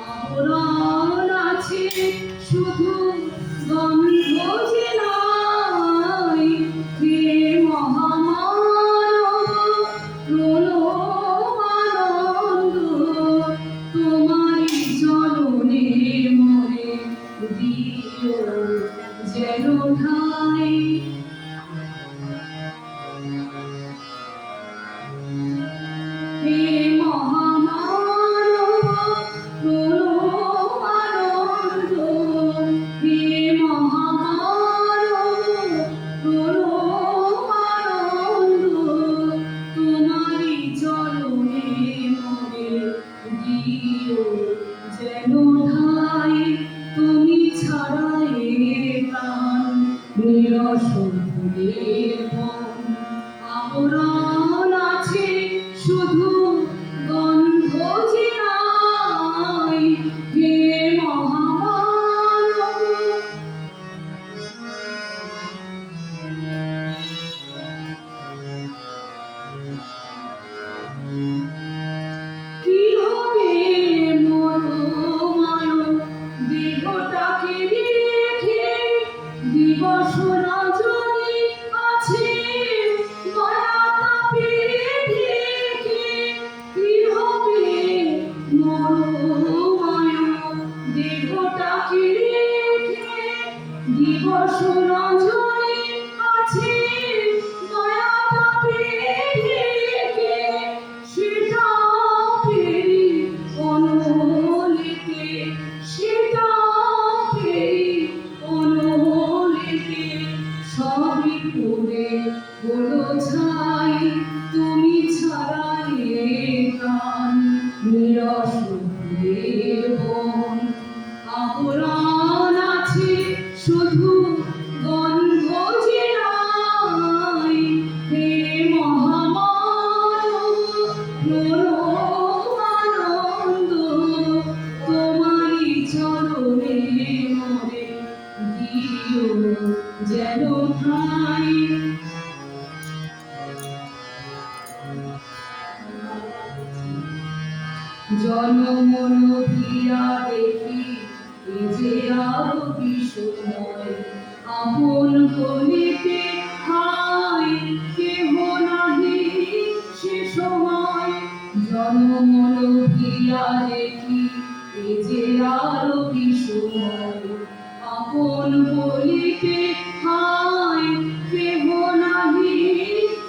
আবরণ আছে শুধু গন্ধ যে নাই, হে মহামানব প্রণবানন্দ, তোমারি চরণে মরে দিও যেন ঠাই। হে মহামানব প্রণবানন্দ, হে মহামানব প্রণবানন্দ, তোমারি চরণে মরে দিও যেন ঠাই। তুমি ছাড়া এ প্রাণ নিরস ফুলের বন, আবরণ আছে শুধু গন্ধ যে নাই, হে মহামানব। কি হবে মনোমানব দেহটাকে রেখে, দিবস রজনী আছে মায়া তাপে ঢেকে। কি হবে মনোমানব দেহটাকে রেখে, দিবস রজনী আছে মায়া তাপে ঢেকে। সেটা ফেরি অনলেতে, সেটা ফেরি অনলেতে, সবই পড়ে হলো ছাই। তুমি ছাড়া এ প্রাণ নিরস ফুলের বন, আবরণ আছে শুধু গন্ধ যে নাই, হে মহামানব প্রণবানন্দ, তোমারি চরণে মরে দিও যেন ঠাই। জনমন ভিড়া দেখি এ যে আরো বিষময়, আপন বলিতে হায় কেহ নাহি সে সময়। জনমন ভিড়া দেখি এ যে আরো বিষময়, আপন বলিতে হায় কেহ নাহি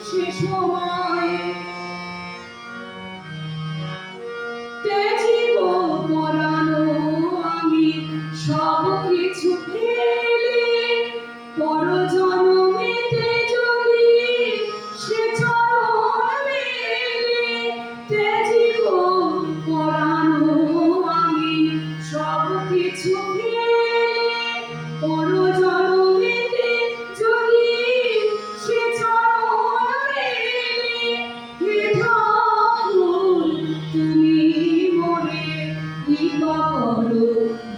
সে সময়। তেজিব পরানো আমি সব কিছু ফেলে, পর জন্মেতে যদি সে চরণ মেলে। তেজিব পরানো আমি সব কিছু ফেলে, পর জন্মেতে যদি সে চরণ মেলে। হে ঠাকুর তুমি মরে কৃপা করো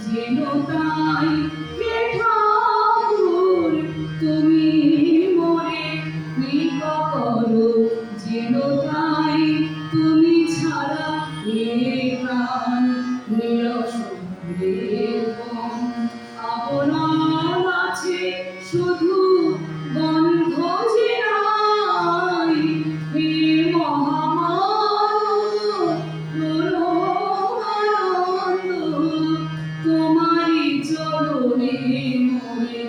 যেন তাই, হে ঠাকুর তুমি মরে কৃপা করো যেন তাই। তুমি ছাড়া এ প্রাণ নিরস ফুলের বন, আবরণ আছে শুধু গন্ধ যে নাই, হে মহামানব প্রণবানন্দ, তোমারি চরণে মরে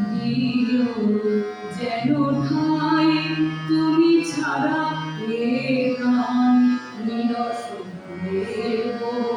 দিও যেন ঠাই। তুমি ছাড়া এ প্রাণ নিরস ফুলের বন।